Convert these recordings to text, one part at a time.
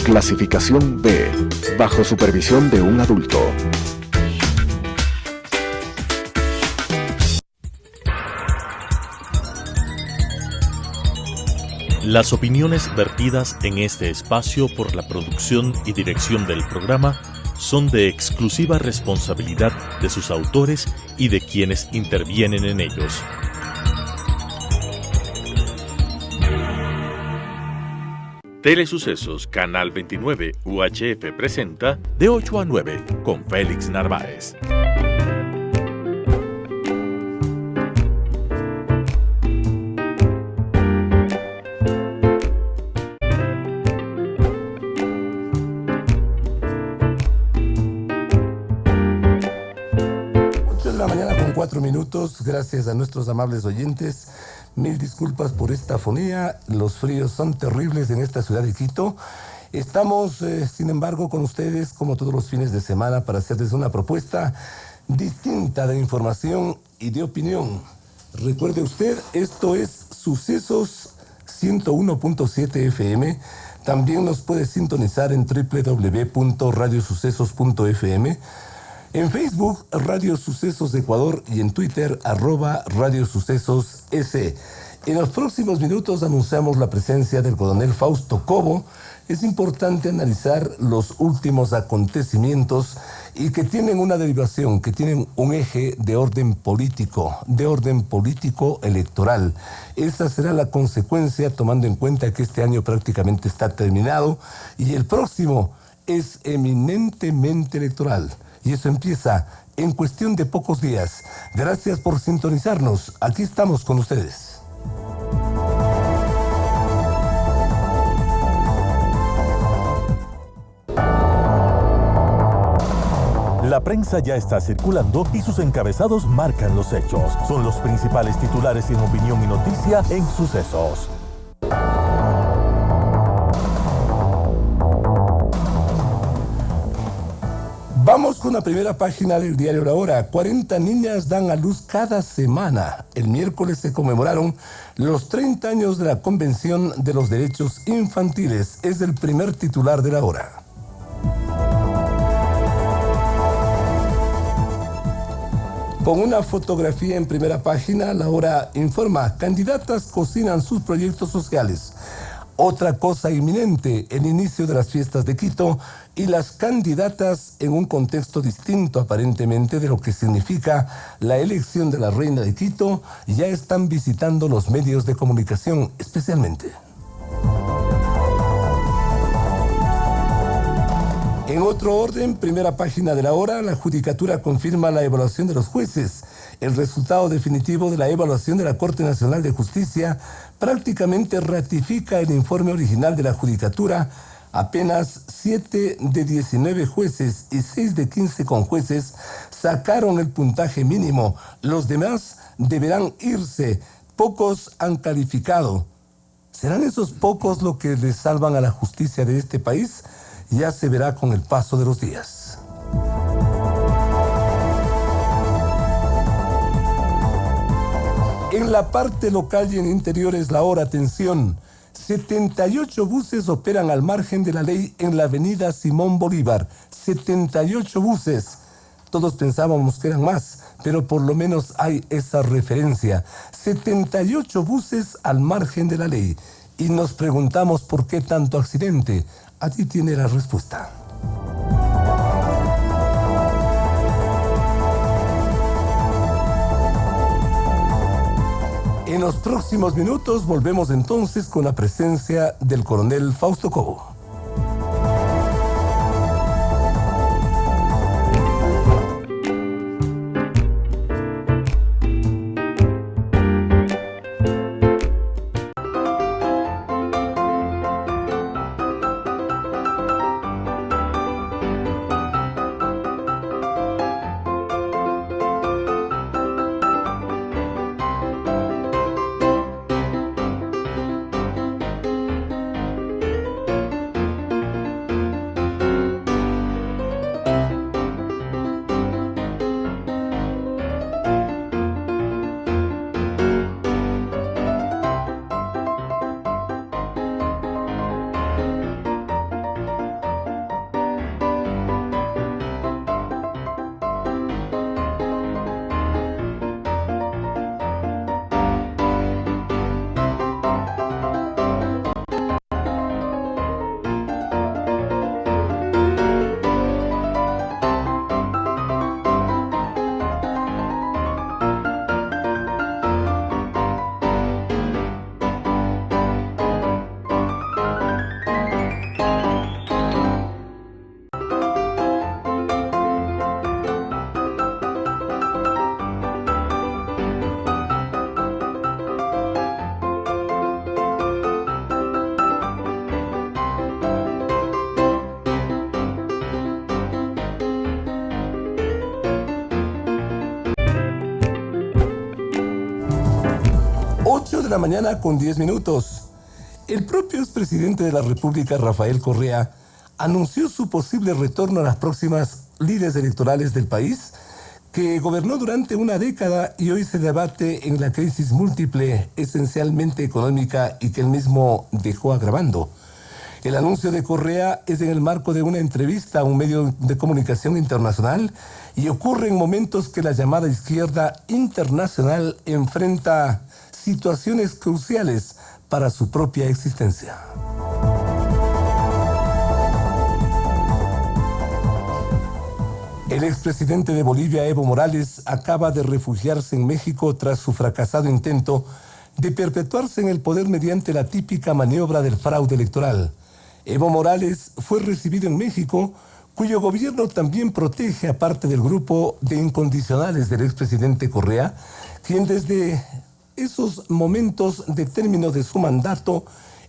Clasificación B, bajo supervisión de un adulto. Las opiniones vertidas en este espacio por la producción y dirección del programa son de exclusiva responsabilidad de sus autores y de quienes intervienen en ellos. Telesucesos Canal 29 UHF presenta De 8 a 9 con Félix Narváez. La mañana con 4 minutos, gracias a nuestros amables oyentes. Mil disculpas por esta afonía, los fríos son terribles en esta ciudad de Quito. Estamos, sin embargo, con ustedes como todos los fines de semana para hacerles una propuesta distinta de información y de opinión. Recuerde usted, esto es Sucesos 101.7 FM. También nos puede sintonizar en www.radiosucesos.fm. En Facebook, Radio Sucesos de Ecuador, y en Twitter, @Radio Sucesos S. En los próximos minutos anunciamos la presencia del coronel Fausto Cobo. Es importante analizar los últimos acontecimientos y que tienen una derivación, que tienen un eje de orden político electoral. Esa será la consecuencia, tomando en cuenta que este año prácticamente está terminado y el próximo es eminentemente electoral. Y eso empieza en cuestión de pocos días. Gracias por sintonizarnos. Aquí estamos con ustedes. La prensa ya está circulando y sus encabezados marcan los hechos. Son los principales titulares en opinión y noticia en Sucesos. Vamos con la primera página del diario La Hora. 40 niñas dan a luz cada semana. El miércoles se conmemoraron los 30 años de la Convención de los Derechos Infantiles. Es el primer titular de La Hora. Con una fotografía en primera página, La Hora informa: candidatas cocinan sus proyectos sociales. Otra cosa inminente, el inicio de las fiestas de Quito y las candidatas en un contexto distinto aparentemente de lo que significa la elección de la reina de Quito, ya están visitando los medios de comunicación especialmente. En otro orden, primera página de La Hora, la Judicatura confirma la evaluación de los jueces. El resultado definitivo de la evaluación de la Corte Nacional de Justicia prácticamente ratifica el informe original de la Judicatura. Apenas 7 de 19 jueces y 6 de 15 conjueces sacaron el puntaje mínimo. Los demás deberán irse. Pocos han calificado. ¿Serán esos pocos lo que les salvan a la justicia de este país? Ya se verá con el paso de los días. En la parte local y en interiores, La Hora, atención. 78 buses operan al margen de la ley en la avenida Simón Bolívar. 78 buses. Todos pensábamos que eran más, pero por lo menos hay esa referencia. 78 buses al margen de la ley. Y nos preguntamos por qué tanto accidente. Allí tiene la respuesta. En los próximos minutos volvemos entonces con la presencia del coronel Fausto Cobo. 8:10 a.m. El propio expresidente de la República, Rafael Correa, anunció su posible retorno a las próximas lides electorales del país, que gobernó durante una década y hoy se debate en la crisis múltiple, esencialmente económica, y que él mismo dejó agravando. El anuncio de Correa es en el marco de una entrevista a un medio de comunicación internacional y ocurre en momentos que la llamada izquierda internacional enfrenta situaciones cruciales para su propia existencia. El expresidente de Bolivia, Evo Morales, acaba de refugiarse en México tras su fracasado intento de perpetuarse en el poder mediante la típica maniobra del fraude electoral. Evo Morales fue recibido en México, cuyo gobierno también protege a parte del grupo de incondicionales del expresidente Correa, quien desde esos momentos de término de su mandato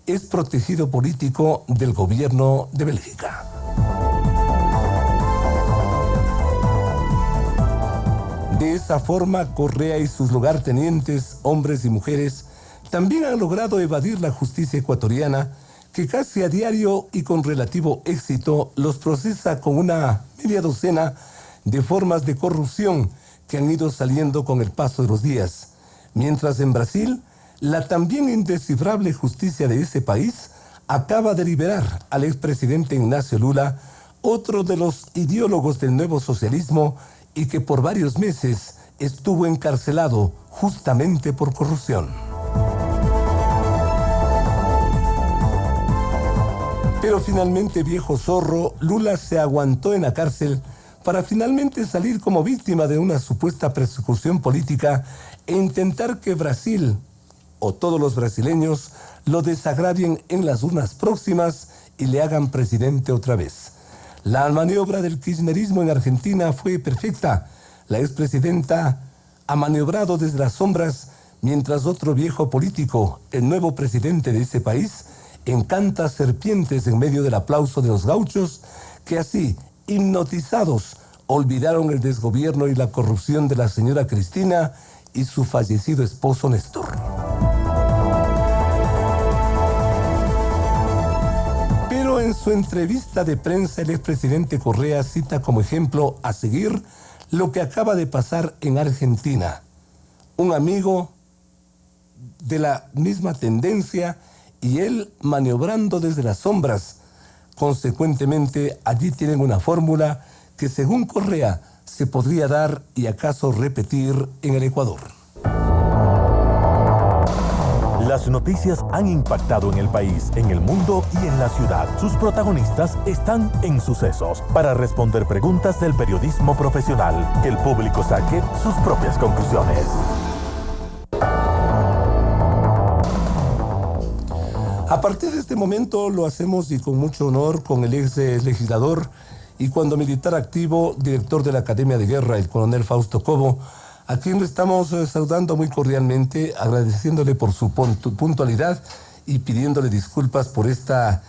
es protegido político del gobierno de Bélgica. De esa forma, Correa y sus lugartenientes, hombres y mujeres, también han logrado evadir la justicia ecuatoriana, que casi a diario y con relativo éxito los procesa con una media docena de formas de corrupción que han ido saliendo con el paso de los días. Mientras en Brasil, la también indescifrable justicia de ese país acaba de liberar al expresidente Ignacio Lula, otro de los ideólogos del nuevo socialismo, y que por varios meses estuvo encarcelado justamente por corrupción. Pero finalmente, viejo zorro, Lula se aguantó en la cárcel para finalmente salir como víctima de una supuesta persecución política e intentar que Brasil, o todos los brasileños, lo desagravien en las urnas próximas y le hagan presidente otra vez. La maniobra del kirchnerismo en Argentina fue perfecta. La expresidenta ha maniobrado desde las sombras, mientras otro viejo político, el nuevo presidente de ese país, encanta serpientes en medio del aplauso de los gauchos, que así, hipnotizados, olvidaron el desgobierno y la corrupción de la señora Cristina y su fallecido esposo Néstor. Pero en su entrevista de prensa, el expresidente Correa cita como ejemplo a seguir lo que acaba de pasar en Argentina. Un amigo de la misma tendencia y él maniobrando desde las sombras. Consecuentemente, allí tienen una fórmula que, según Correa, se podría dar y acaso repetir en el Ecuador. Las noticias han impactado en el país, en el mundo y en la ciudad. Sus protagonistas están en Sucesos para responder preguntas del periodismo profesional. Que el público saque sus propias conclusiones. A partir de este momento lo hacemos y con mucho honor con el ex legislador y cuando militar activo, director de la Academia de Guerra, el coronel Fausto Cobo, a quien le estamos saludando muy cordialmente, agradeciéndole por su puntualidad y pidiéndole disculpas por esta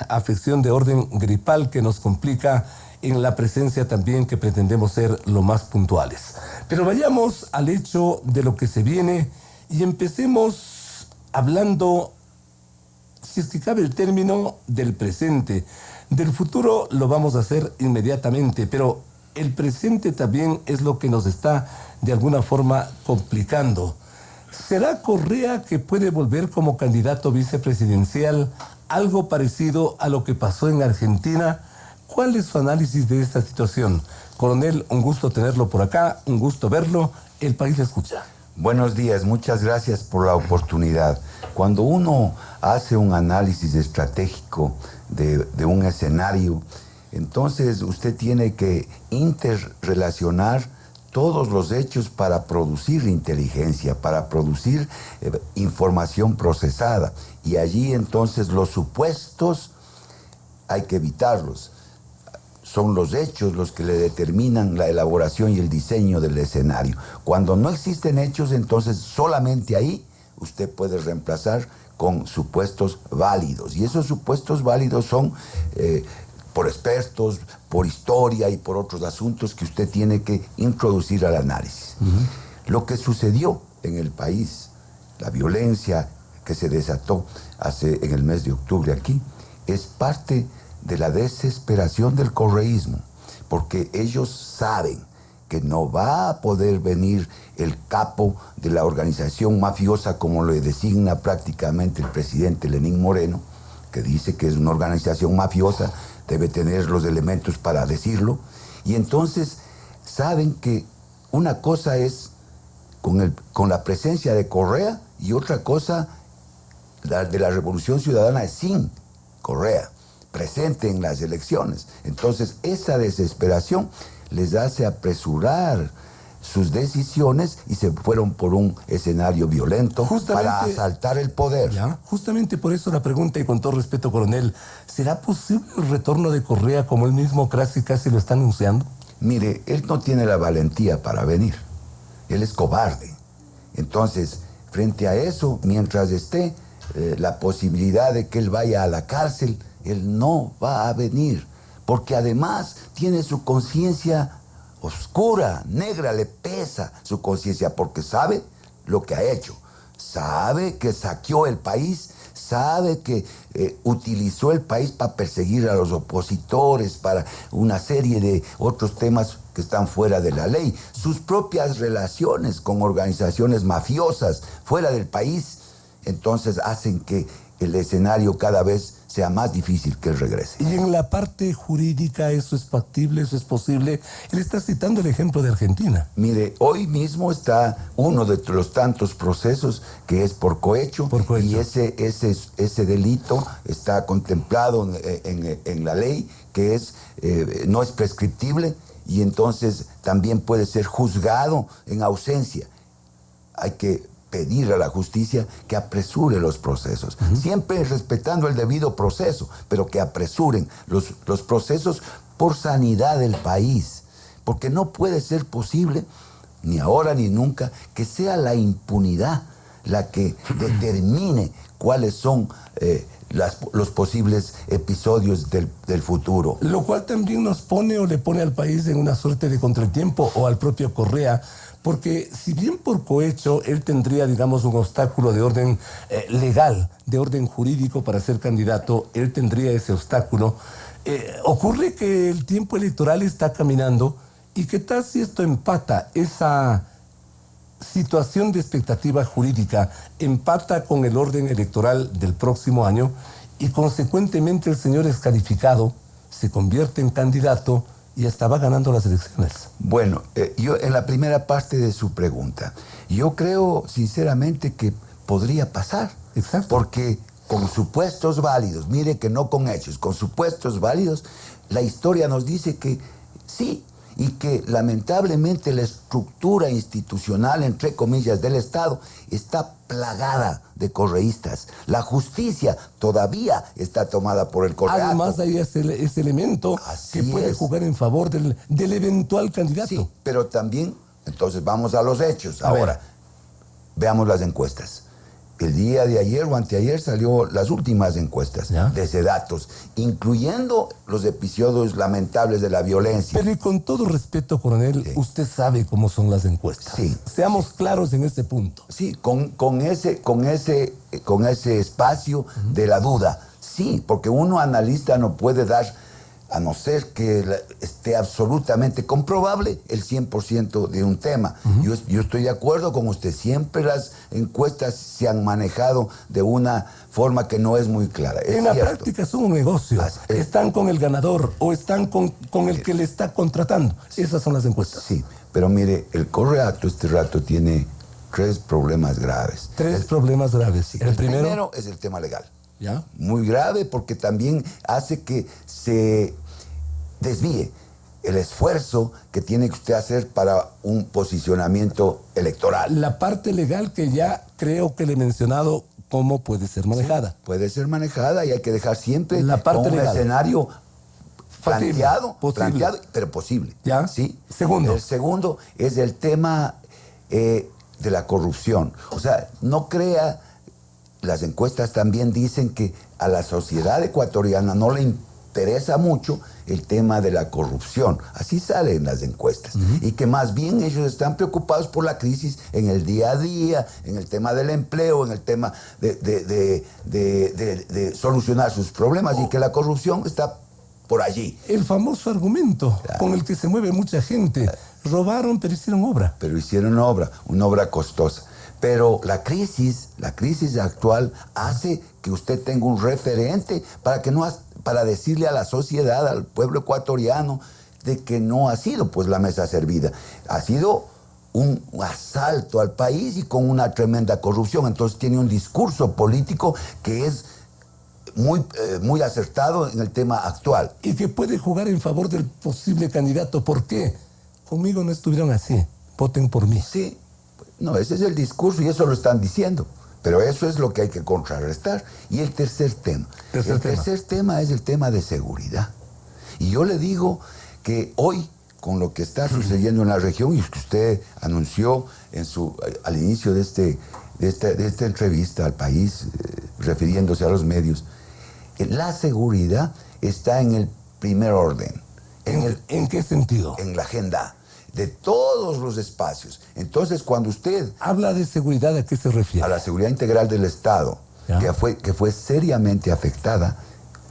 afección de orden gripal que nos complica en la presencia también, que pretendemos ser lo más puntuales. Pero vayamos al hecho de lo que se viene y empecemos hablando, si es que cabe el término, del presente. Del futuro lo vamos a hacer inmediatamente, pero el presente también es lo que nos está de alguna forma complicando. ¿Será Correa que puede volver como candidato vicepresidencial? Algo parecido a lo que pasó en Argentina. ¿Cuál es su análisis de esta situación? Coronel, un gusto tenerlo por acá, un gusto verlo. El país le escucha. Buenos días, muchas gracias por la oportunidad. Cuando uno hace un análisis estratégico de un escenario, entonces usted tiene que interrelacionar todos los hechos para producir inteligencia, para producir información procesada. Y allí entonces los supuestos hay que evitarlos. Son los hechos los que le determinan la elaboración y el diseño del escenario. Cuando no existen hechos, entonces solamente ahí usted puede reemplazar con supuestos válidos. Y esos supuestos válidos son por expertos, por historia y por otros asuntos que usted tiene que introducir al análisis. Lo que sucedió en el país la violencia que se desató en el mes de octubre aquí, es parte de la desesperación del correísmo, porque ellos saben que no va a poder venir el capo de la organización mafiosa, como lo designa prácticamente el presidente Lenín Moreno, que dice que es una organización mafiosa, debe tener los elementos para decirlo, y entonces saben que una cosa es con la presencia de Correa y otra cosa de la Revolución Ciudadana sin Correa, presente en las elecciones. Entonces esa desesperación les hace apresurar sus decisiones y se fueron por un escenario violento para asaltar el poder. Ya, justamente por eso la pregunta, y con todo respeto, coronel, ¿será posible el retorno de Correa como él mismo casi lo está anunciando? Mire, él no tiene la valentía para venir. Él es cobarde. Entonces, frente a eso, mientras esté la posibilidad de que él vaya a la cárcel, él no va a venir, porque además tiene su conciencia oscura, negra, le pesa su conciencia, porque sabe lo que ha hecho, sabe que saqueó el país, sabe que utilizó el país para perseguir a los opositores, para una serie de otros temas que están fuera de la ley, sus propias relaciones con organizaciones mafiosas fuera del país, entonces hacen que el escenario cada vez sea más difícil que él regrese. Y en la parte jurídica, ¿eso es factible, eso es posible? Él está citando el ejemplo de Argentina. Mire, hoy mismo está uno de los tantos procesos que es por cohecho. Y ese delito está contemplado en la ley, que no es prescriptible, y entonces también puede ser juzgado en ausencia. Hay que pedir a la justicia que apresure los procesos, siempre respetando el debido proceso, pero que apresuren los procesos por sanidad del país, porque no puede ser posible, ni ahora ni nunca, que sea la impunidad la que determine cuáles son los posibles episodios del futuro. Lo cual también nos pone o le pone al país en una suerte de contratiempo, o al propio Correa, porque si bien por cohecho él tendría, digamos, un obstáculo de orden legal, de orden jurídico para ser candidato, él tendría ese obstáculo, ocurre que el tiempo electoral está caminando, y ¿qué tal si esto empata esa situación de expectativa jurídica, empata con el orden electoral del próximo año, y consecuentemente el señor es calificado, se convierte en candidato y hasta va ganando las elecciones? Bueno, yo en la primera parte de su pregunta, yo creo sinceramente que podría pasar. Exacto. Porque con supuestos válidos, mire que no con hechos, con supuestos válidos, la historia nos dice que sí, y que lamentablemente la estructura institucional, entre comillas, del Estado está plagada de correístas. La justicia todavía está tomada por el correato. Además hay ese elemento que puede jugar en favor del eventual candidato. Sí, pero también, entonces vamos a los hechos. Ahora, veamos las encuestas. El día de ayer o anteayer salió las últimas encuestas de Sedatos, incluyendo los episodios lamentables de la violencia. Pero y con todo respeto, coronel, usted sabe cómo son las encuestas. Sí. Seamos claros en ese punto. Sí, con ese espacio de la duda. Sí, porque uno analista no puede dar, a no ser que esté absolutamente comprobable, el 100% de un tema. Yo estoy de acuerdo con usted. Siempre las encuestas se han manejado de una forma que no es muy clara. En la práctica son un negocio. Están con el ganador o están con el que le está contratando. Esas son las encuestas. Sí, pero mire, el correato este rato tiene 3 problemas graves. 3 problemas graves. Sí, el primero es el tema legal. ¿Ya? Muy grave, porque también hace que se desvíe el esfuerzo que tiene que usted hacer para un posicionamiento electoral. La parte legal, que ya creo que le he mencionado cómo puede ser manejada. Sí, puede ser manejada, y hay que dejar siempre la parte un legal. Escenario planteado, pero posible. ¿Ya? ¿Sí? Segundo. El segundo es el tema de la corrupción. O sea, no crea. Las encuestas también dicen que a la sociedad ecuatoriana no le interesa mucho el tema de la corrupción. Así sale en las encuestas. Y que más bien ellos están preocupados por la crisis en el día a día, en el tema del empleo, en el tema de solucionar sus problemas, y que la corrupción está por allí. El famoso argumento con el que se mueve mucha gente. Robaron, pero hicieron obra. Pero hicieron obra, una obra costosa. Pero la crisis actual hace que usted tenga un referente para decirle a la sociedad, al pueblo ecuatoriano, de que no ha sido pues la mesa servida. Ha sido un asalto al país y con una tremenda corrupción. Entonces tiene un discurso político que es muy acertado en el tema actual. Y que puede jugar en favor del posible candidato. ¿Por qué? Conmigo no estuvieron así. Voten por mí. Sí. No, ese es el discurso y eso lo están diciendo. Pero eso es lo que hay que contrarrestar. Y el tercer tema. El tercer tema es el tema de seguridad. Y yo le digo que hoy, con lo que está sucediendo en la región, y que usted anunció al inicio de esta entrevista al país, refiriéndose a los medios, la seguridad está en el primer orden. ¿En qué sentido? En la agenda de todos los espacios. Entonces, cuando usted habla de seguridad, ¿a qué se refiere? A la seguridad integral del Estado, que fue seriamente afectada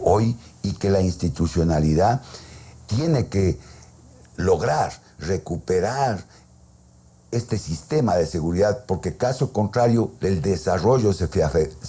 hoy, y que la institucionalidad tiene que lograr recuperar este sistema de seguridad, porque caso contrario el desarrollo se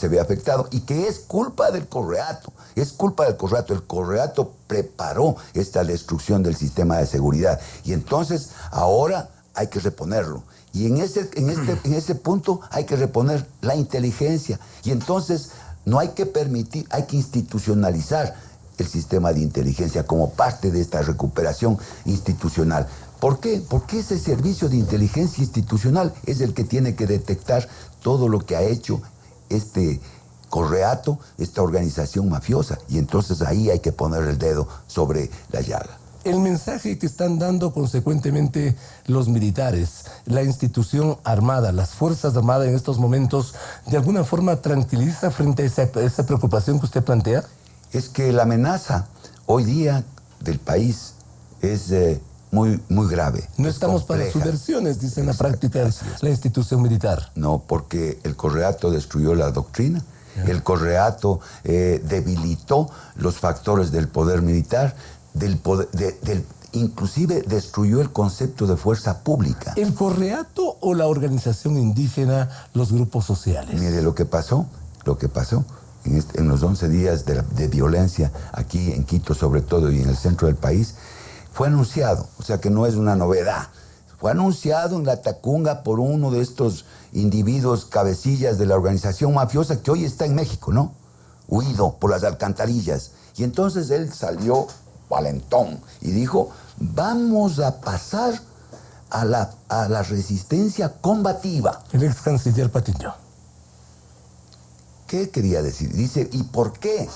ve afectado, y que es culpa del Correato. Es culpa del Correato. El Correato preparó esta destrucción del sistema de seguridad, y entonces ahora hay que reponerlo. Y en ese punto hay que reponer la inteligencia, y entonces no hay que permitir, hay que institucionalizar el sistema de inteligencia como parte de esta recuperación institucional. ¿Por qué? Porque ese servicio de inteligencia institucional es el que tiene que detectar todo lo que ha hecho este Correato, esta organización mafiosa, y entonces ahí hay que poner el dedo sobre la llaga. El mensaje que están dando consecuentemente los militares, la institución armada, las Fuerzas Armadas en estos momentos, ¿de alguna forma tranquiliza frente a esa preocupación que usted plantea? Es que la amenaza hoy día del país es muy grave. No estamos para subversiones, dice en la práctica la institución militar. No, porque el Correato destruyó la doctrina. El Correato debilitó los factores del poder militar, inclusive destruyó el concepto de fuerza pública. ¿El Correato o la organización indígena, los grupos sociales? Mire lo que pasó en los 11 días de violencia aquí en Quito, sobre todo, y en el centro del país, fue anunciado, o sea que no es una novedad. Fue anunciado en la Tacunga por uno de estos individuos cabecillas de la organización mafiosa que hoy está en México, ¿no? Huido por las alcantarillas. Y entonces él salió valentón y dijo, vamos a pasar a la resistencia combativa. El ex canciller Patiño. ¿Qué quería decir? Dice, ¿y por qué?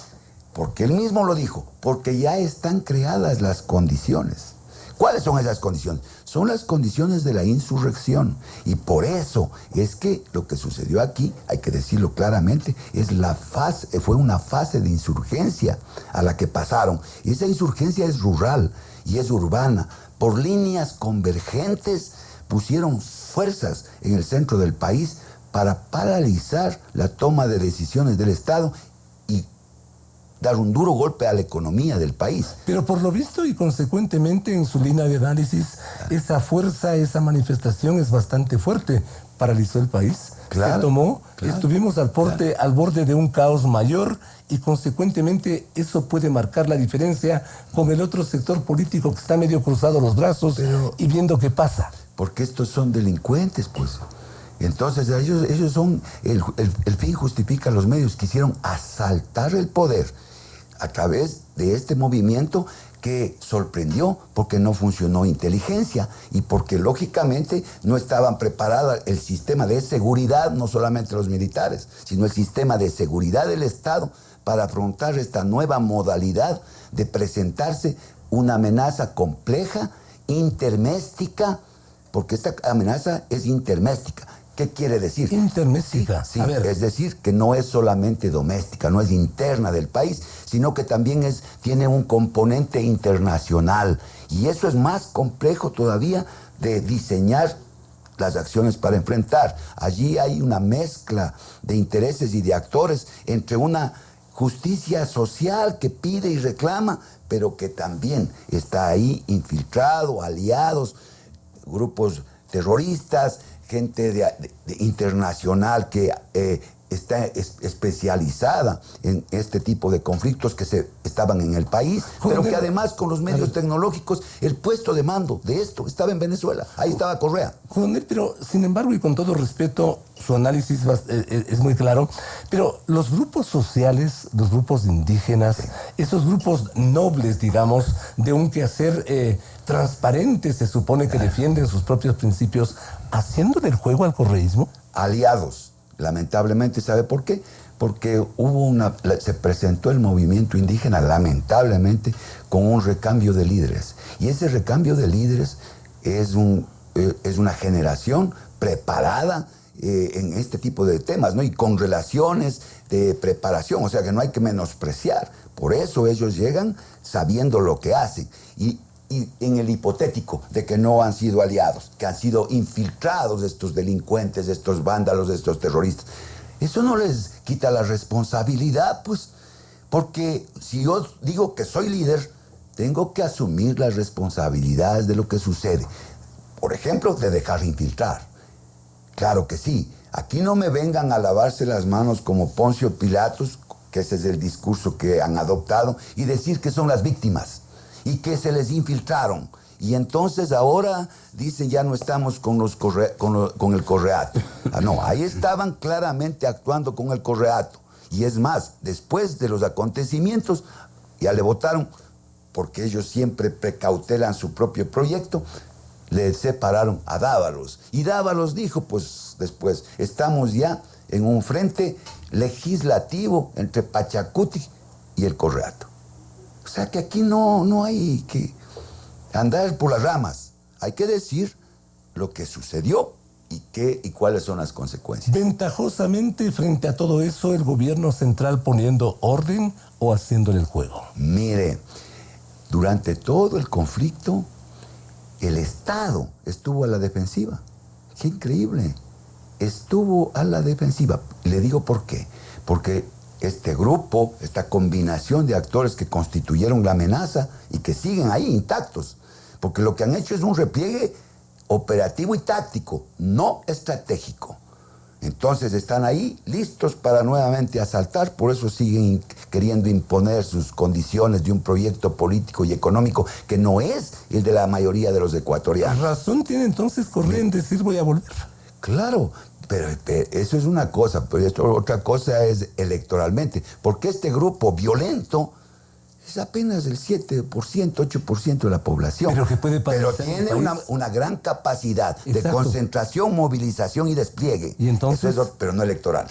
Porque él mismo lo dijo, porque ya están creadas las condiciones. ¿Cuáles son esas condiciones? Son las condiciones de la insurrección. Y por eso es que lo que sucedió aquí, hay que decirlo claramente, fue una fase de insurgencia a la que pasaron. Y esa insurgencia es rural y es urbana. Por líneas convergentes pusieron fuerzas en el centro del país para paralizar la toma de decisiones del Estado y dar un duro golpe a la economía del país. Pero por lo visto y consecuentemente en su línea de análisis, esa fuerza, esa manifestación es bastante fuerte. Paralizó el país, claro, se tomó, claro, estuvimos al borde de un caos mayor, y consecuentemente eso puede marcar la diferencia con el otro sector político que está medio cruzado los brazos y viendo qué pasa. Porque estos son delincuentes, pues. Entonces ellos son, el fin justifica los medios. Quisieron asaltar el poder a través de este movimiento que sorprendió porque no funcionó inteligencia y porque lógicamente no estaban preparados el sistema de seguridad, no solamente los militares, sino el sistema de seguridad del Estado para afrontar esta nueva modalidad de presentarse una amenaza compleja, interméstica, porque esta amenaza es interméstica. ¿Qué quiere decir? Intermésica. Sí, A ver. es decir, que no es solamente doméstica, no es interna del país, sino que también tiene un componente internacional. Y eso es más complejo todavía de diseñar las acciones para enfrentar. Allí hay una mezcla de intereses y de actores entre una justicia social que pide y reclama, pero que también está ahí infiltrado, aliados, grupos terroristas, gente internacional que está especializada en este tipo de conflictos que estaban en el país, pero que además con los medios tecnológicos, el puesto de mando de esto estaba en Venezuela, ahí estaba Correa. Coronel, pero sin embargo y con todo respeto, su análisis es muy claro, pero los grupos sociales, los grupos indígenas, esos grupos nobles, digamos, de un quehacer transparente, se supone que defienden sus propios principios, haciéndole el juego al correísmo. Aliados, lamentablemente, ¿sabe por qué? Porque se presentó el movimiento indígena, lamentablemente, con un recambio de líderes. Y ese recambio de líderes es una generación preparada en este tipo de temas, ¿no? Y con relaciones de preparación, o sea que no hay que menospreciar. Por eso ellos llegan sabiendo lo que hacen. Y en el hipotético de que no han sido aliados, que han sido infiltrados de estos delincuentes, de estos vándalos, de estos terroristas, eso no les quita la responsabilidad, pues, porque si yo digo que soy líder, tengo que asumir las responsabilidades de lo que sucede. Por ejemplo, de dejar infiltrar. Claro que sí. Aquí no me vengan a lavarse las manos como Poncio Pilatos, que ese es el discurso que han adoptado, y decir que son las víctimas y que se les infiltraron. Y entonces ahora dicen ya no estamos con el Correato. No, ahí estaban claramente actuando con el Correato. Y es más, después de los acontecimientos, ya le votaron, porque ellos siempre precautelan su propio proyecto, le separaron a Dávalos. Y Dávalos dijo, pues después, estamos ya en un frente legislativo entre Pachacuti y el Correato. O sea que aquí no hay que andar por las ramas. Hay que decir lo que sucedió y cuáles son las consecuencias. Ventajosamente, frente a todo eso, el gobierno central poniendo orden o haciéndole el juego. Mire, durante todo el conflicto, el Estado estuvo a la defensiva. ¡Qué increíble! Estuvo a la defensiva. Le digo por qué. Porque este grupo, esta combinación de actores que constituyeron la amenaza y que siguen ahí intactos, porque lo que han hecho es un repliegue operativo y táctico, no estratégico. Entonces están ahí listos para nuevamente asaltar, por eso siguen queriendo imponer sus condiciones de un proyecto político y económico que no es el de la mayoría de los ecuatorianos. Razón tiene entonces Correa en decir voy a volver. Claro, pero eso es una cosa, pero otra cosa es electoralmente, porque este grupo violento es apenas el 7%, 8% de la población. Pero que puede Pero tiene una gran capacidad de concentración, movilización y despliegue. ¿Y entonces? Pero no electoral.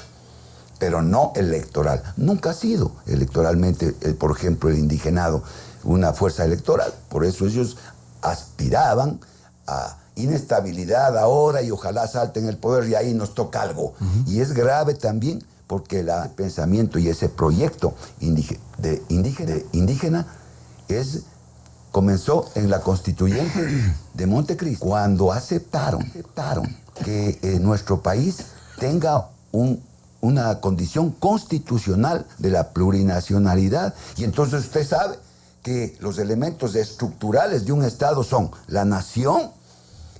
Pero no electoral. Nunca ha sido electoralmente, por ejemplo, el indigenado una fuerza electoral. Por eso ellos aspiraban a inestabilidad ahora y ojalá salten el poder y ahí nos toca algo. Y es grave también porque el pensamiento y ese proyecto indígena comenzó en la constituyente de Montecristo, cuando aceptaron que nuestro país tenga una condición constitucional de la plurinacionalidad. Y entonces usted sabe que los elementos estructurales de un Estado son la nación,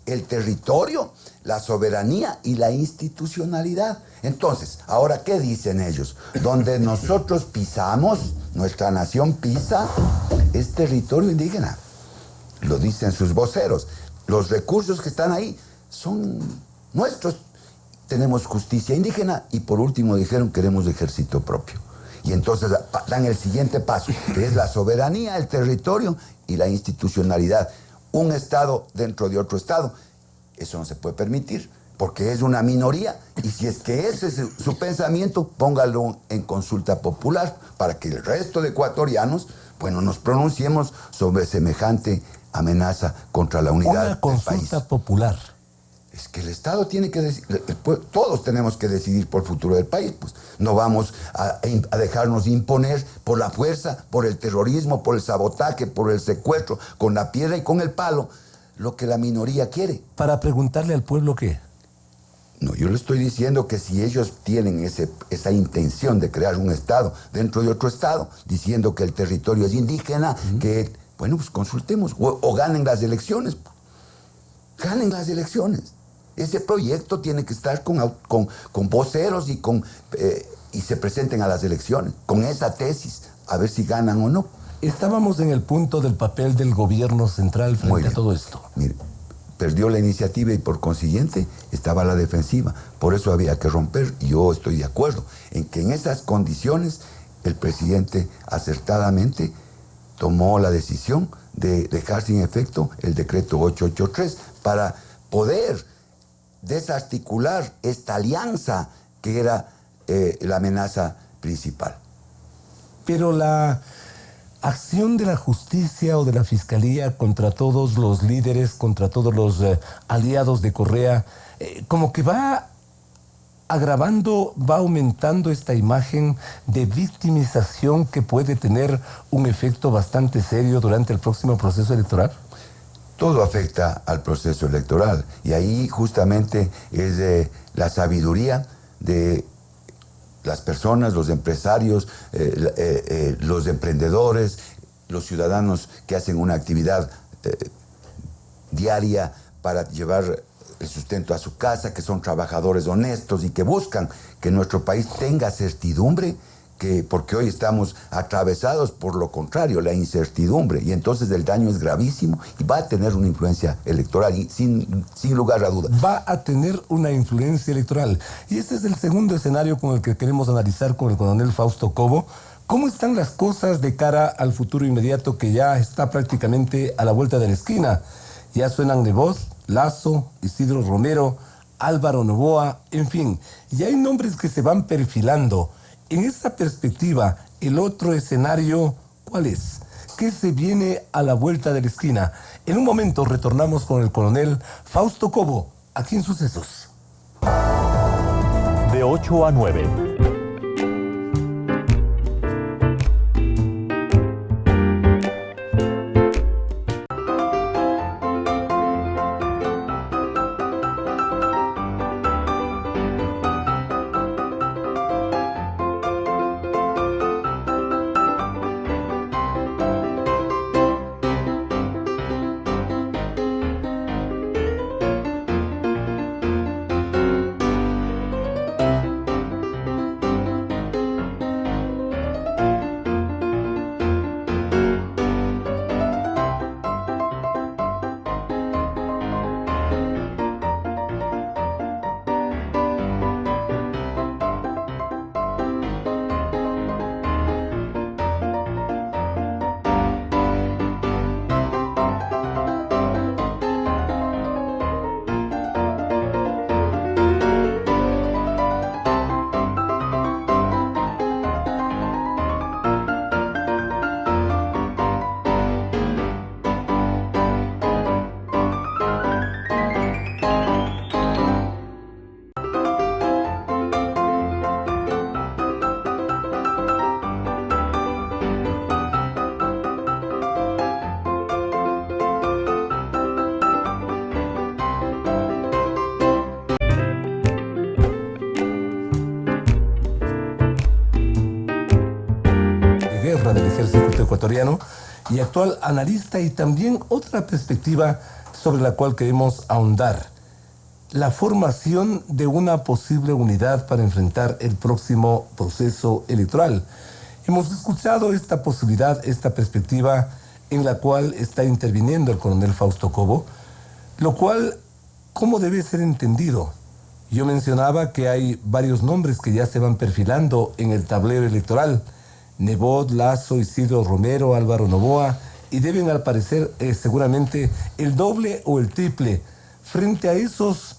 el territorio, la soberanía y la institucionalidad. Entonces, ahora, ¿qué dicen ellos? Donde nosotros pisamos, nuestra nación pisa, es territorio indígena. Lo dicen sus voceros. Los recursos que están ahí son nuestros. Tenemos justicia indígena y por último dijeron queremos ejército propio. Y entonces dan el siguiente paso, que es la soberanía, el territorio y la institucionalidad. Un Estado dentro de otro Estado, eso no se puede permitir, porque es una minoría, y si es que ese es su pensamiento, póngalo en consulta popular, para que el resto de ecuatorianos, nos pronunciemos sobre semejante amenaza contra la unidad del país. Una consulta popular. Es que el Estado tiene que decidir, todos tenemos que decidir por el futuro del país, pues no vamos a dejarnos imponer por la fuerza, por el terrorismo, por el sabotaje, por el secuestro, con la piedra y con el palo, lo que la minoría quiere. Para preguntarle al pueblo qué. No, yo le estoy diciendo que si ellos tienen esa intención de crear un Estado dentro de otro Estado, diciendo que el territorio es indígena, que, bueno, pues consultemos, o ganen las elecciones. Ganen las elecciones. Ese proyecto tiene que estar con voceros y se presenten a las elecciones, con esa tesis, a ver si ganan o no. Estábamos en el punto del papel del gobierno central frente a todo esto. Mire, perdió la iniciativa y por consiguiente estaba a la defensiva. Por eso había que romper. Yo estoy de acuerdo en que en esas condiciones el presidente acertadamente tomó la decisión de dejar sin efecto el decreto 883 para poder desarticular esta alianza que era la amenaza principal. Pero la acción de la justicia o de la fiscalía contra todos los líderes, contra todos los aliados de Correa, como que va agravando, va aumentando esta imagen de victimización que puede tener un efecto bastante serio durante el próximo proceso electoral. Todo afecta al proceso electoral y ahí justamente es la sabiduría de las personas, los empresarios, los emprendedores, los ciudadanos que hacen una actividad diaria para llevar el sustento a su casa, que son trabajadores honestos y que buscan que nuestro país tenga certidumbre, porque hoy estamos atravesados por lo contrario, la incertidumbre, y entonces el daño es gravísimo y va a tener una influencia electoral, y sin lugar a duda. Va a tener una influencia electoral. Y este es el segundo escenario con el que queremos analizar con el coronel Fausto Cobo. ¿Cómo están las cosas de cara al futuro inmediato que ya está prácticamente a la vuelta de la esquina? Ya suenan Nebot, Lasso, Isidro Romero, Álvaro Noboa, en fin, y hay nombres que se van perfilando. En esta perspectiva, el otro escenario, ¿cuál es? ¿Qué se viene a la vuelta de la esquina? En un momento retornamos con el coronel Fausto Cobo, aquí en Sucesos. De 8 a 9. Del ejército ecuatoriano y actual analista, y también otra perspectiva sobre la cual queremos ahondar: la formación de una posible unidad para enfrentar el próximo proceso electoral. Hemos escuchado esta posibilidad, esta perspectiva en la cual está interviniendo el coronel Fausto Cobo, lo cual, ¿cómo debe ser entendido? Yo mencionaba que hay varios nombres que ya se van perfilando en el tablero electoral: Nebot, Lasso, Isidro Romero, Álvaro Noboa, y deben al parecer seguramente el doble o el triple. Frente a esos,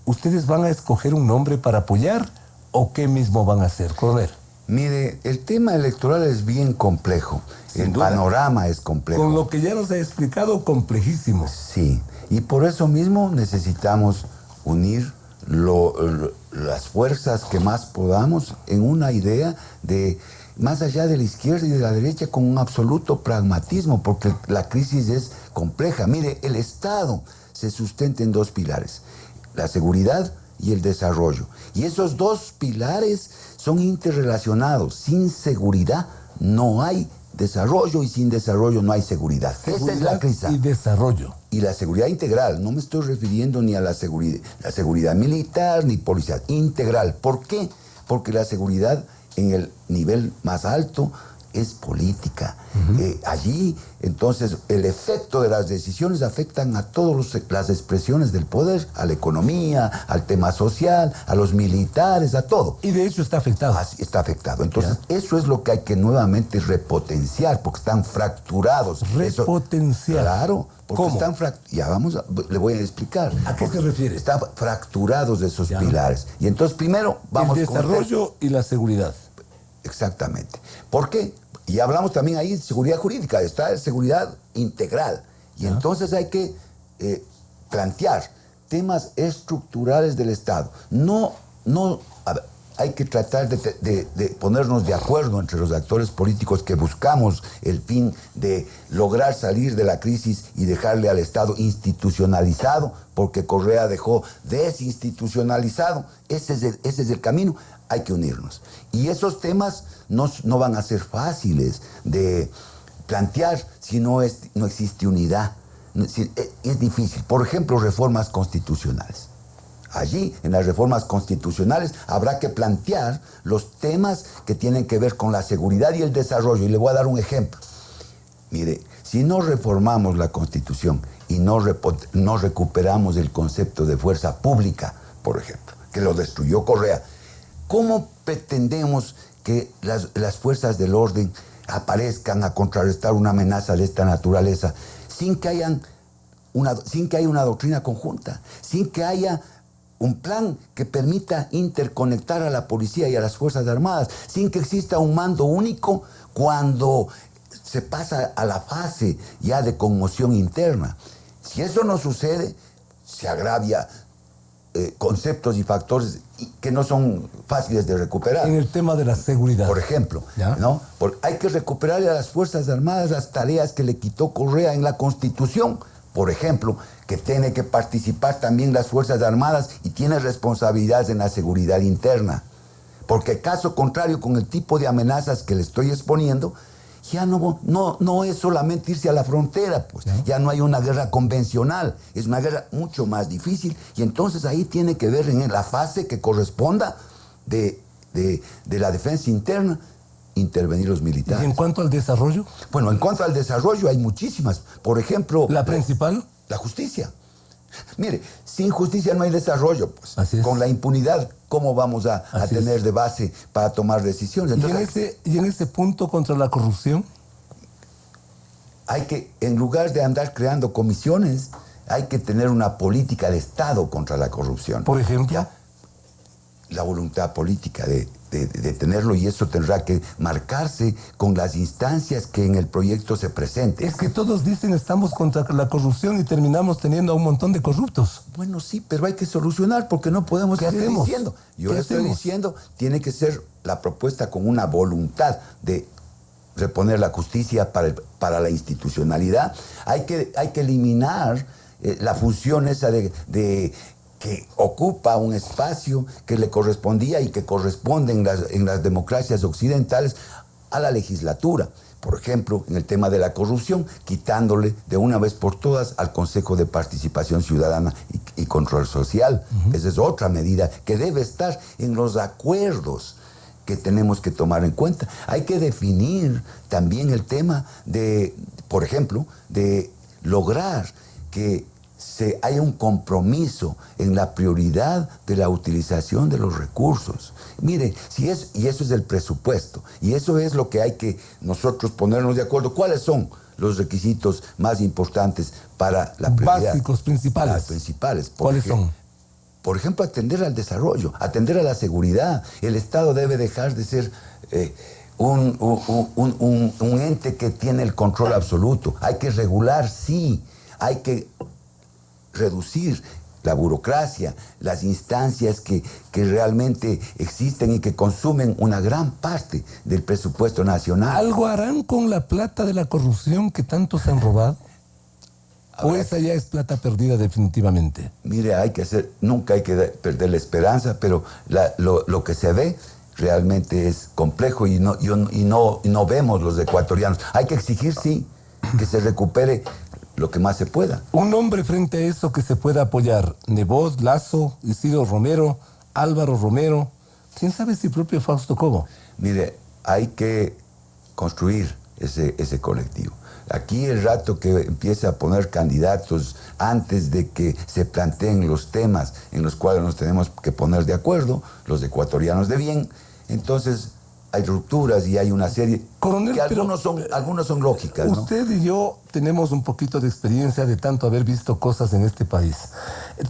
¿ustedes van a escoger un nombre para apoyar o qué mismo van a hacer, coronel? Mire, el tema electoral es bien complejo, el panorama es complejo. Con lo que ya nos ha explicado, complejísimo. Sí, y por eso mismo necesitamos unir las fuerzas que más podamos en una idea de, más allá de la izquierda y de la derecha, con un absoluto pragmatismo, porque la crisis es compleja. Mire, el Estado se sustenta en dos pilares: la seguridad y el desarrollo. Y esos dos pilares son interrelacionados. Sin seguridad no hay desarrollo y sin desarrollo no hay seguridad. Esa es la crisis. Y desarrollo. Y la seguridad integral, no me estoy refiriendo ni a la seguridad militar ni policial, integral. ¿Por qué? Porque la seguridad en el nivel más alto es política. Allí, entonces, el efecto de las decisiones afectan a todas las expresiones del poder, a la economía, al tema social, a los militares, a todo. Y de hecho está afectado. Así está afectado. Entonces, eso es lo que hay que nuevamente repotenciar, porque están fracturados. Repotenciar. Claro, porque ¿Cómo? están fracturados. Le voy a explicar. ¿A qué se refiere? Están fracturados esos pilares. Y entonces, primero, vamos el con desarrollo y la seguridad. Exactamente. ¿Por qué? Y hablamos también ahí de seguridad jurídica, está la seguridad integral. Y entonces hay que plantear temas estructurales del Estado. Hay que tratar de ponernos de acuerdo entre los actores políticos que buscamos el fin de lograr salir de la crisis y dejarle al Estado institucionalizado, porque Correa dejó desinstitucionalizado. Ese es el camino. Hay que unirnos. Y esos temas no van a ser fáciles de plantear si no existe unidad. Es difícil. Por ejemplo, reformas constitucionales. Allí, en las reformas constitucionales, habrá que plantear los temas que tienen que ver con la seguridad y el desarrollo. Y le voy a dar un ejemplo. Mire, si no reformamos la Constitución y no recuperamos el concepto de fuerza pública, por ejemplo, que lo destruyó Correa, ¿cómo pretendemos que las fuerzas del orden aparezcan a contrarrestar una amenaza de esta naturaleza sin que haya una doctrina conjunta, sin que haya un plan que permita interconectar a la policía y a las Fuerzas Armadas, sin que exista un mando único cuando se pasa a la fase ya de conmoción interna? Si eso no sucede, se agravia conceptos y factores que no son fáciles de recuperar. En el tema de la seguridad. Por ejemplo, ¿no? Hay que recuperarle a las Fuerzas Armadas las tareas que le quitó Correa en la Constitución. Por ejemplo, que tiene que participar también las Fuerzas Armadas y tiene responsabilidades en la seguridad interna. Porque caso contrario, con el tipo de amenazas que le estoy exponiendo, ya no es solamente irse a la frontera, pues ya no hay una guerra convencional, es una guerra mucho más difícil, y entonces ahí tiene que ver en la fase que corresponda de la defensa interna, intervenir los militares. ¿Y en cuanto al desarrollo? Bueno, en cuanto al desarrollo hay muchísimas. Por ejemplo... ¿La principal? La justicia. Mire, sin justicia no hay desarrollo, pues. Así es. Con la impunidad, ¿cómo vamos a tener de base para tomar decisiones? Entonces, ¿Y en ese punto contra la corrupción? hay que, en lugar de andar creando comisiones, hay que tener una política de Estado contra la corrupción. Por ejemplo, la voluntad política de tenerlo, y eso tendrá que marcarse con las instancias que en el proyecto se presenten. es que todos dicen estamos contra la corrupción y terminamos teniendo a un montón de corruptos. Bueno, sí, pero hay que solucionar porque no podemos seguir diciendo. Yo le estoy diciendo, tiene que ser la propuesta con una voluntad de reponer la justicia para la institucionalidad. Hay que eliminar la función esa de que ocupa un espacio que le correspondía y que corresponde en las democracias occidentales a la legislatura. Por ejemplo, en el tema de la corrupción, quitándole de una vez por todas al Consejo de Participación Ciudadana y Control Social. Esa es otra medida que debe estar en los acuerdos que tenemos que tomar en cuenta. Hay que definir también el tema de, por ejemplo, de lograr que haya un compromiso en la prioridad de la utilización de los recursos. Mire, y eso es el presupuesto, y eso es lo que hay que nosotros ponernos de acuerdo. ¿Cuáles son los requisitos más importantes para la prioridad? Básicos, principales. Las principales. ¿Cuáles son? Por ejemplo, atender al desarrollo, atender a la seguridad. El Estado debe dejar de ser un ente que tiene el control absoluto. Hay que regular, sí. Hay que reducir la burocracia, las instancias que realmente existen y que consumen una gran parte del presupuesto nacional. ¿Algo harán con la plata de la corrupción que tanto se han robado? ¿O esa ya es plata perdida definitivamente? Mire, nunca hay que perder la esperanza, pero lo que se ve realmente es complejo y no vemos los ecuatorianos. Hay que exigir, sí, que se recupere lo que más se pueda. Un nombre frente a eso que se pueda apoyar: Nebot, Lazo, Isidro Romero, Álvaro Romero. ¿Quién sabe si propio Fausto Cobo? Mire, hay que construir ese colectivo. Aquí el rato que empiece a poner candidatos antes de que se planteen los temas en los cuales nos tenemos que poner de acuerdo, los ecuatorianos de bien, entonces hay rupturas y hay una serie, Coronel, que algunos son lógicas, ¿no? Usted y yo tenemos un poquito de experiencia de tanto haber visto cosas en este país.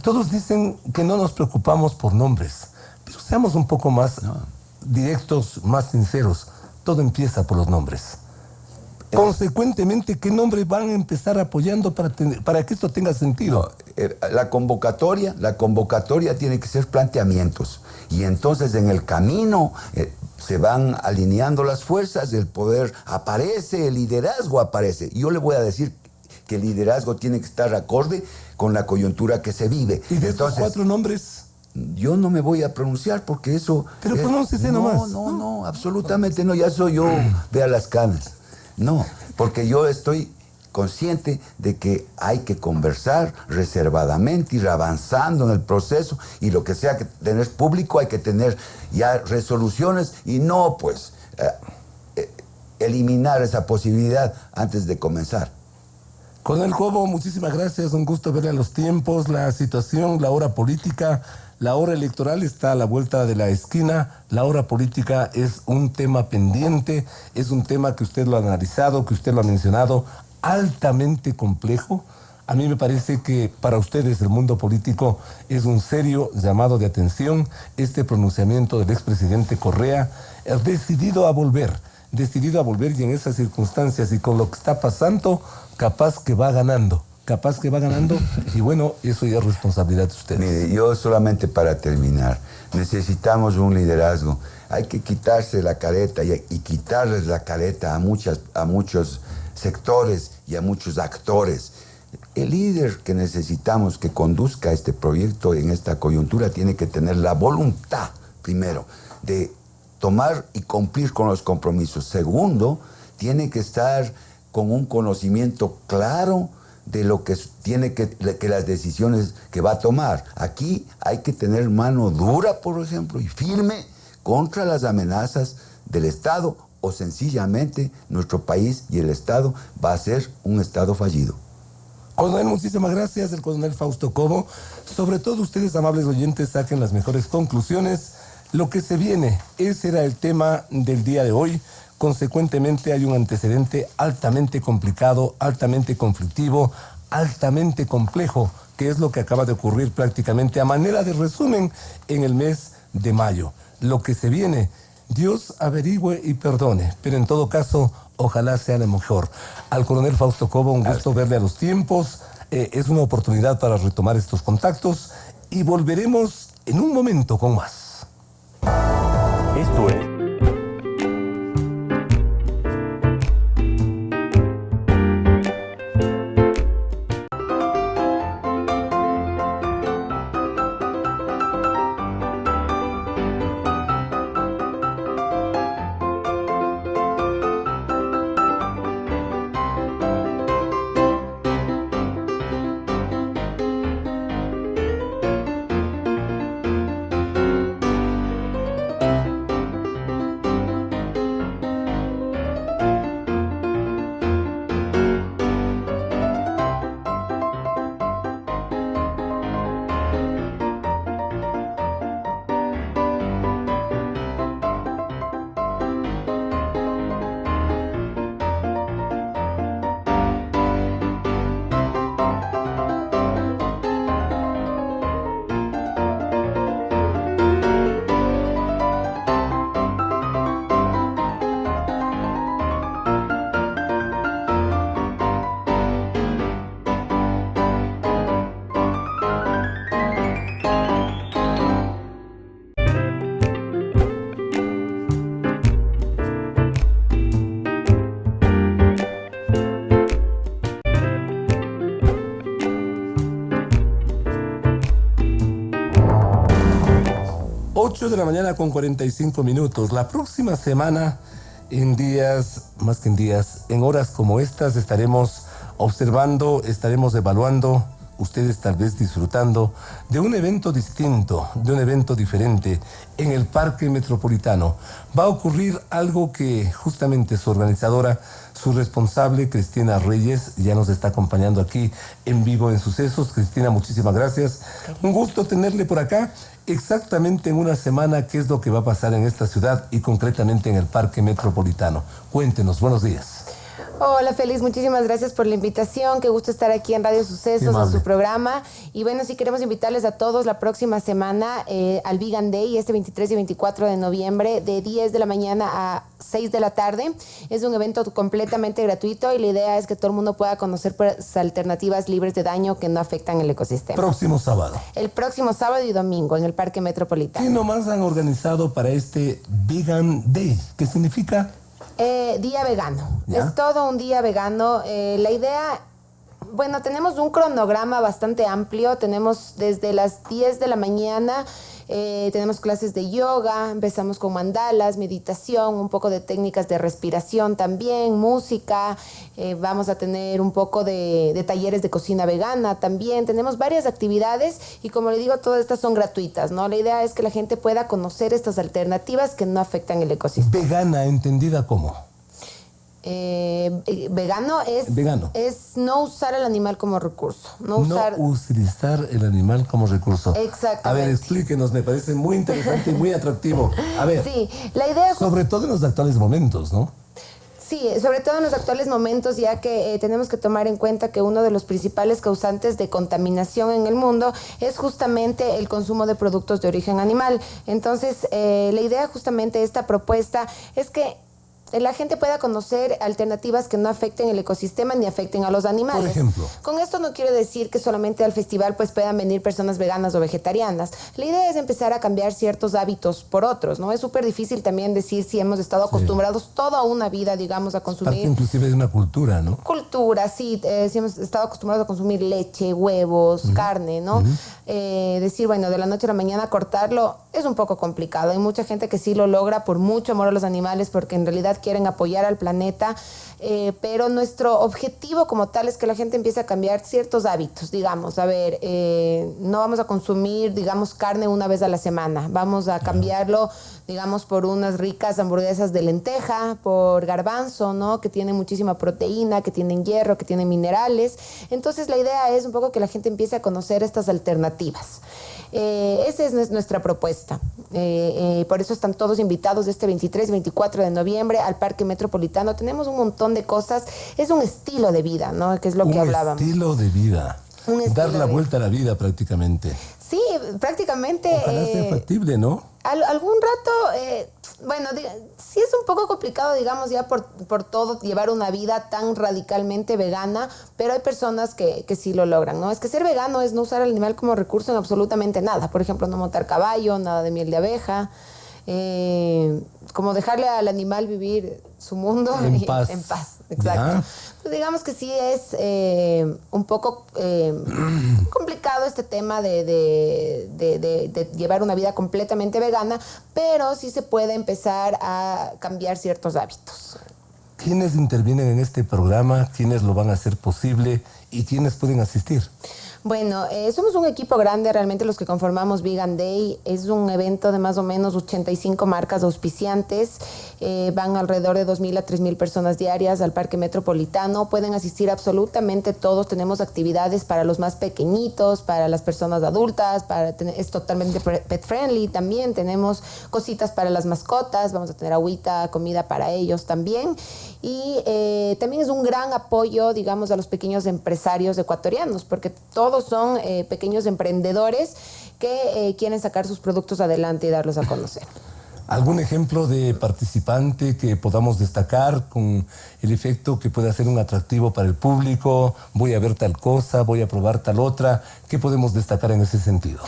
Todos dicen que no nos preocupamos por nombres, pero seamos un poco más directos, más sinceros. Todo empieza por los nombres. Consecuentemente, ¿qué nombre van a empezar apoyando para que esto tenga sentido? La convocatoria tiene que ser planteamientos. Y entonces en el camino se van alineando las fuerzas, el poder aparece, el liderazgo aparece. Y yo le voy a decir que el liderazgo tiene que estar acorde con la coyuntura que se vive. ¿Y de estos 4 nombres? Yo no me voy a pronunciar porque eso... Pero pronúnciese nomás. No, absolutamente no. Ya soy yo, vea las canas. No, porque yo estoy consciente de que hay que conversar reservadamente, ir avanzando en el proceso, y lo que sea que tener público hay que tener ya resoluciones y no pues eliminar esa posibilidad antes de comenzar. Coronel Cobo, muchísimas gracias, un gusto verle a los tiempos, la situación, la hora política. La hora electoral está a la vuelta de la esquina. La hora política es un tema pendiente, es un tema que usted lo ha analizado, que usted lo ha mencionado, altamente complejo. A mí me parece que para ustedes el mundo político es un serio llamado de atención este pronunciamiento del expresidente Correa, decidido a volver y en esas circunstancias y con lo que está pasando, capaz que va ganando y bueno, eso ya es responsabilidad de ustedes. Mire, yo solamente para terminar, necesitamos un liderazgo. Hay que quitarse la careta y quitarles la careta a muchos sectores y a muchos actores. El líder que necesitamos que conduzca este proyecto en esta coyuntura tiene que tener la voluntad, primero, de tomar y cumplir con los compromisos. Segundo, tiene que estar con un conocimiento claro de lo que tiene que las decisiones que va a tomar. Aquí hay que tener mano dura, por ejemplo, y firme contra las amenazas del Estado, o sencillamente nuestro país y el Estado va a ser un Estado fallido. Coronel, muchísimas gracias, el coronel Fausto Cobo. Sobre todo ustedes, amables oyentes, saquen las mejores conclusiones. Lo que se viene, ese era el tema del día de hoy. Consecuentemente hay un antecedente altamente complicado, altamente conflictivo, altamente complejo, que es lo que acaba de ocurrir prácticamente a manera de resumen en el mes de mayo. Lo que se viene, Dios averigüe y perdone, pero en todo caso, ojalá sea lo mejor. Al coronel Fausto Cobo, un gusto verle a los tiempos. Es una oportunidad para retomar estos contactos y volveremos en un momento con más. Esto es 8 de la mañana con 45 minutos. La próxima semana, en días, más que en días, en horas como estas, estaremos observando, estaremos evaluando, ustedes tal vez disfrutando de un evento distinto, de un evento diferente en el Parque Metropolitano. Va a ocurrir algo que justamente su organizadora, su responsable, Cristina Reyes, ya nos está acompañando aquí en vivo en Sucesos. Cristina, muchísimas gracias. Un gusto tenerle por acá. Exactamente en una semana, ¿qué es lo que va a pasar en esta ciudad y concretamente en el Parque Metropolitano? Cuéntenos, buenos días. Hola, Félix, muchísimas gracias por la invitación. Qué gusto estar aquí en Radio Sucesos, en su programa. Y bueno, sí queremos invitarles a todos la próxima semana al Vegan Day, este 23 y 24 de noviembre, de 10 de la mañana a 6 de la tarde. Es un evento completamente gratuito y la idea es que todo el mundo pueda conocer pues, alternativas libres de daño que no afectan el ecosistema. Próximo sábado. El próximo sábado y domingo en el Parque Metropolitano. ¿Qué nomás han organizado para este Vegan Day? ¿Qué significa? Día vegano. ¿Ya? Es todo un día vegano. La idea, bueno, tenemos un cronograma bastante amplio. Tenemos desde las 10 de la mañana, tenemos clases de yoga, empezamos con mandalas, meditación, un poco de técnicas de respiración también, música. Vamos a tener un poco de talleres de cocina vegana también. Tenemos varias actividades y como le digo, todas estas son gratuitas, ¿no? La idea es que la gente pueda conocer estas alternativas que no afectan el ecosistema. Vegana, entendida como. Vegano es no usar el animal como recurso. No utilizar el animal como recurso. Exactamente. A ver, explíquenos, me parece muy interesante y muy atractivo. A ver, sí, la idea sobre todo en los actuales momentos, ¿no? Sí, sobre todo en los actuales momentos, ya que tenemos que tomar en cuenta que uno de los principales causantes de contaminación en el mundo es justamente el consumo de productos de origen animal. Entonces, la idea justamente de esta propuesta es que la gente pueda conocer alternativas que no afecten el ecosistema ni afecten a los animales. Por ejemplo. Con esto no quiero decir que solamente al festival pues puedan venir personas veganas o vegetarianas. La idea es empezar a cambiar ciertos hábitos por otros, ¿no? Es súper difícil también decir si hemos estado acostumbrados toda una vida, digamos, a consumir. Parte inclusive de una cultura, ¿no? Cultura, sí. Si hemos estado acostumbrados a consumir leche, huevos, carne, ¿no? Decir, bueno, de la noche a la mañana cortarlo es un poco complicado. Hay mucha gente que sí lo logra por mucho amor a los animales, porque en realidad quieren apoyar al planeta, pero nuestro objetivo como tal es que la gente empiece a cambiar ciertos hábitos, digamos, a ver, no vamos a consumir, digamos, carne una vez a la semana, vamos a cambiarlo, digamos, por unas ricas hamburguesas de lenteja, por garbanzo, ¿no? Que tienen muchísima proteína, que tienen hierro, que tienen minerales. Entonces la idea es un poco que la gente empiece a conocer estas alternativas. Esa es nuestra propuesta. Por eso están todos invitados este 23 y 24 de noviembre al Parque Metropolitano. Tenemos un montón de cosas. Es un estilo de vida, ¿no? Que es lo que hablábamos. Un estilo de vida. Dar la vuelta a la vida prácticamente. Sí, prácticamente. Ojalá sea factible, ¿no? Algún rato, bueno, sí es un poco complicado, digamos, ya por todo llevar una vida tan radicalmente vegana, pero hay personas que sí lo logran, ¿no? Es que ser vegano es no usar al animal como recurso en absolutamente nada. Por ejemplo, no montar caballo, nada de miel de abeja, como dejarle al animal vivir su mundo en paz. En paz, exacto. Pues digamos que sí es un poco complicado este tema de llevar una vida completamente vegana, pero sí se puede empezar a cambiar ciertos hábitos. ¿Quiénes intervienen en este programa? ¿Quiénes lo van a hacer posible? ¿Y quiénes pueden asistir? Bueno, somos un equipo grande, realmente los que conformamos Vegan Day. Es un evento de más o menos 85 marcas auspiciantes. Van alrededor de 2.000 a 3.000 personas diarias al Parque Metropolitano. Pueden asistir absolutamente todos. Tenemos actividades para los más pequeñitos, para las personas adultas, es totalmente pet friendly también. Tenemos cositas para las mascotas, vamos a tener agüita, comida para ellos también. Y también es un gran apoyo, digamos, a los pequeños empresarios ecuatorianos, porque todos son pequeños emprendedores que quieren sacar sus productos adelante y darlos a conocer. ¿Algún ejemplo de participante que podamos destacar con el efecto que puede ser un atractivo para el público? Voy a ver tal cosa, voy a probar tal otra. ¿Qué podemos destacar en ese sentido?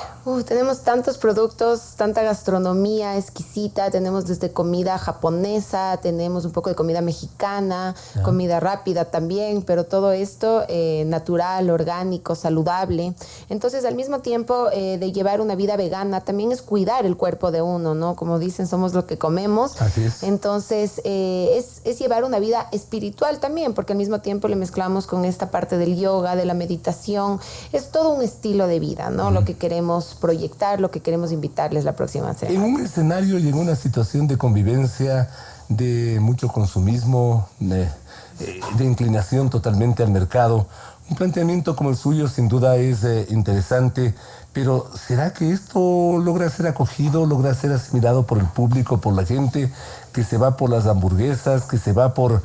Tenemos tantos productos, tanta gastronomía exquisita, tenemos desde comida japonesa, tenemos un poco de comida mexicana, comida rápida también, pero todo esto natural, orgánico, saludable. Entonces, al mismo tiempo de llevar una vida vegana, también es cuidar el cuerpo de uno, ¿no? Como dicen, somos lo que comemos. Así es. Entonces, es llevar una vida espiritual también, porque al mismo tiempo le mezclamos con esta parte del yoga, de la meditación. Es todo un estilo de vida, ¿no? Lo que queremos proyectar, lo que queremos invitarles la próxima semana. En un escenario y en una situación de convivencia, de mucho consumismo, de inclinación totalmente al mercado, un planteamiento como el suyo sin duda es interesante, pero ¿será que esto logra ser acogido, logra ser asimilado por el público, por la gente que se va por las hamburguesas, que se va por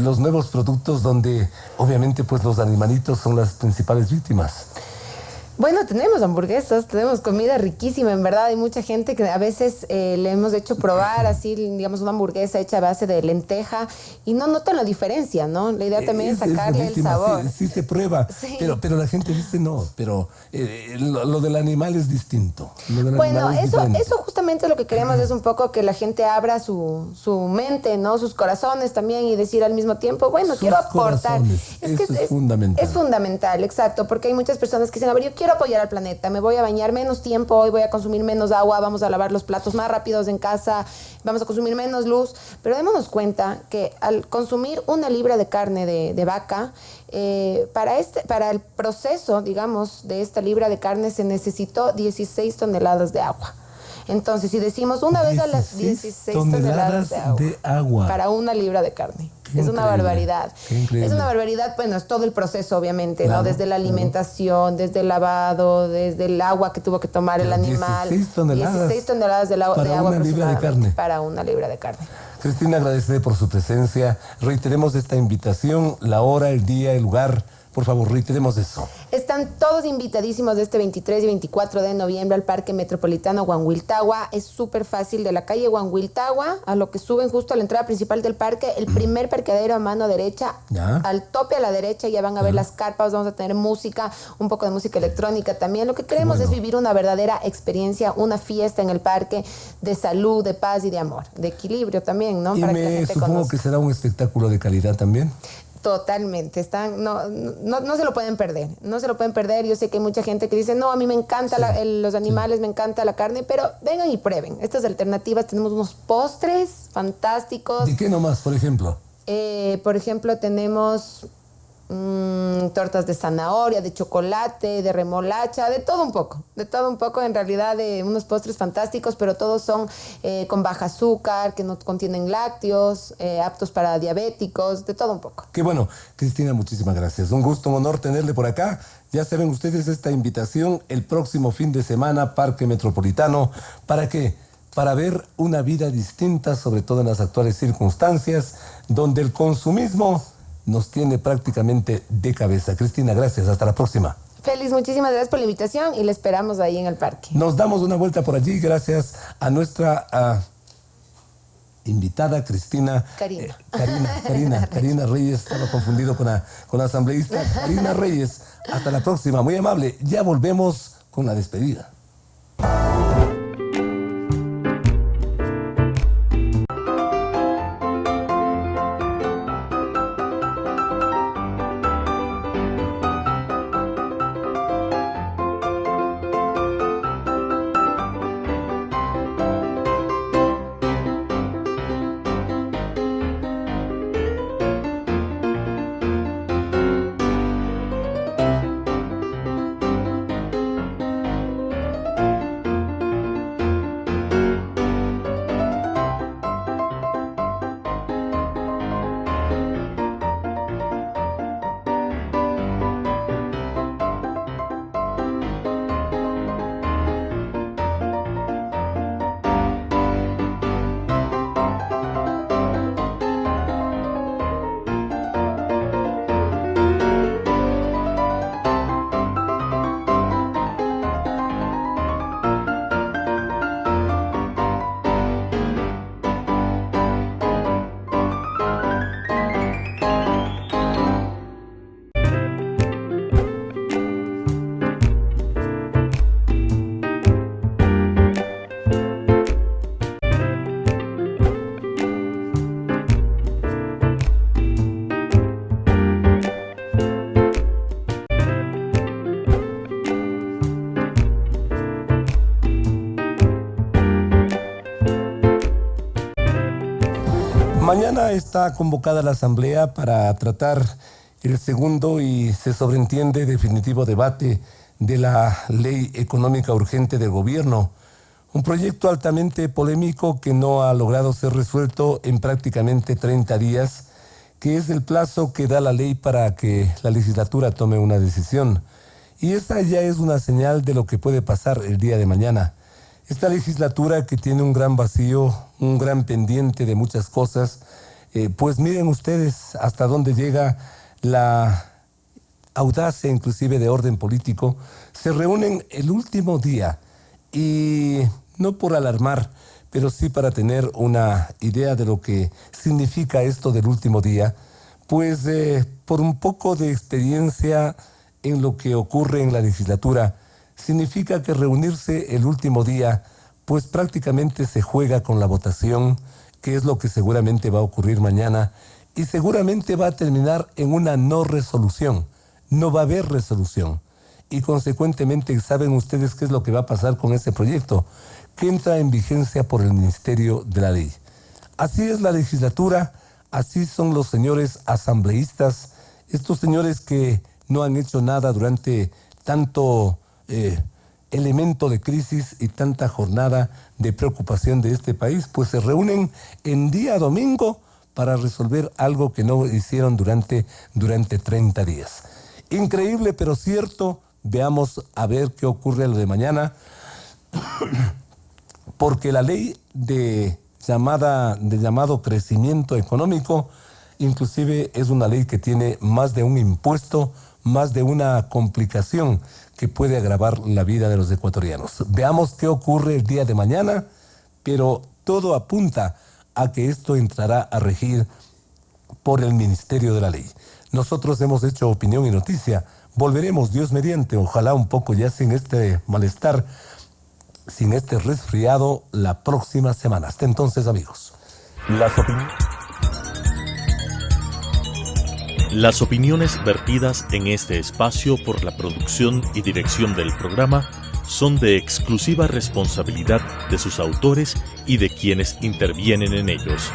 los nuevos productos donde obviamente pues los animalitos son las principales víctimas? Bueno, tenemos hamburguesas, tenemos comida riquísima, en verdad. Hay mucha gente que a veces le hemos hecho probar así, digamos, una hamburguesa hecha a base de lenteja y no notan la diferencia, ¿no? La idea también es sacarle el sabor. Sí se prueba, sí. pero la gente dice no, pero lo del animal es distinto. Bueno, eso justamente lo que queremos es un poco que la gente abra su mente, ¿no? Sus corazones también y decir al mismo tiempo, bueno, quiero aportar. Eso es fundamental. Es fundamental, exacto, porque hay muchas personas que dicen, a ver, yo quiero apoyar al planeta, me voy a bañar menos tiempo hoy, voy a consumir menos agua, vamos a lavar los platos más rápidos en casa, vamos a consumir menos luz, pero démonos cuenta que al consumir 1 libra de carne de vaca, para el proceso, digamos, de esta libra de carne se necesitó 16 toneladas de agua. Entonces, si decimos una vez a las 16 toneladas de agua para 1 libra de carne. Es una barbaridad. Es una barbaridad, bueno, es todo el proceso, obviamente, claro, ¿no? Desde la alimentación, desde el lavado, desde el agua que tuvo que tomar el animal. 16 toneladas de agua para 1 libra de carne. Para 1 libra de carne. Cristina, agradecerle por su presencia. Reiteremos esta invitación, la hora, el día, el lugar. Por favor, reiteremos eso. Están todos invitadísimos de este 23 y 24 de noviembre al Parque Metropolitano Huanhuiltagua. Es súper fácil, de la calle Huanhuiltagua a lo que suben justo a la entrada principal del parque, el primer parqueadero a mano derecha, al tope a la derecha ya van a ver las carpas, vamos a tener música, un poco de música electrónica también. Lo que queremos es vivir una verdadera experiencia, una fiesta en el parque de salud, de paz y de amor, de equilibrio también, ¿no? Y para que la gente supongo conozca. que será un espectáculo de calidad también. Totalmente, no se lo pueden perder, no se lo pueden perder. Yo sé que hay mucha gente que dice, no, a mí me encanta los animales, me encanta la carne, pero vengan y prueben estas alternativas. Tenemos unos postres fantásticos. ¿De qué nomás, por ejemplo? Por ejemplo, tenemos tortas de zanahoria, de chocolate, de remolacha, de todo un poco, en realidad, de unos postres fantásticos, pero todos son con baja azúcar, que no contienen lácteos, aptos para diabéticos, de todo un poco. Qué bueno. Cristina, muchísimas gracias. Un gusto, un honor tenerle por acá. Ya saben ustedes esta invitación el próximo fin de semana, Parque Metropolitano. ¿Para qué? Para ver una vida distinta, sobre todo en las actuales circunstancias, donde el consumismo nos tiene prácticamente de cabeza. Cristina, gracias. Hasta la próxima. Feliz, muchísimas gracias por la invitación y le esperamos ahí en el parque. Nos damos una vuelta por allí gracias a nuestra invitada Cristina. Karina Reyes. Estaba confundido con la asambleísta Karina Reyes. Hasta la próxima. Muy amable. Ya volvemos con la despedida. está convocada la Asamblea para tratar el segundo y se sobreentiende definitivo debate de la Ley Económica Urgente del Gobierno. Un proyecto altamente polémico que no ha logrado ser resuelto en prácticamente 30 días, que es el plazo que da la ley para que la legislatura tome una decisión. Y esta ya es una señal de lo que puede pasar el día de mañana. Esta legislatura que tiene un gran vacío, un gran pendiente de muchas cosas, pues miren ustedes hasta dónde llega la audacia inclusive de orden político. Se reúnen el último día y no por alarmar, pero sí para tener una idea de lo que significa esto del último día, pues por un poco de experiencia en lo que ocurre en la legislatura, significa que reunirse el último día, pues prácticamente se juega con la votación, que es lo que seguramente va a ocurrir mañana, y seguramente va a terminar en una no resolución. No va a haber resolución. Y consecuentemente, ¿saben ustedes qué es lo que va a pasar con ese proyecto? Que entra en vigencia por el Ministerio de la Ley. Así es la legislatura, así son los señores asambleístas, estos señores que no han hecho nada durante tanto elemento de crisis y tanta jornada de preocupación de este país, pues se reúnen en día domingo para resolver algo que no hicieron durante 30 días. Increíble, pero cierto. Veamos a ver qué ocurre lo de mañana, porque la ley de llamado crecimiento económico, inclusive es una ley que tiene más de un impuesto, más de una complicación que puede agravar la vida de los ecuatorianos. Veamos qué ocurre el día de mañana, pero todo apunta a que esto entrará a regir por el Ministerio de la Ley. Nosotros hemos hecho Opinión y Noticia. Volveremos, Dios mediante, ojalá un poco ya sin este malestar, sin este resfriado, la próxima semana. Hasta entonces, amigos. Las opiniones vertidas en este espacio por la producción y dirección del programa son de exclusiva responsabilidad de sus autores y de quienes intervienen en ellos.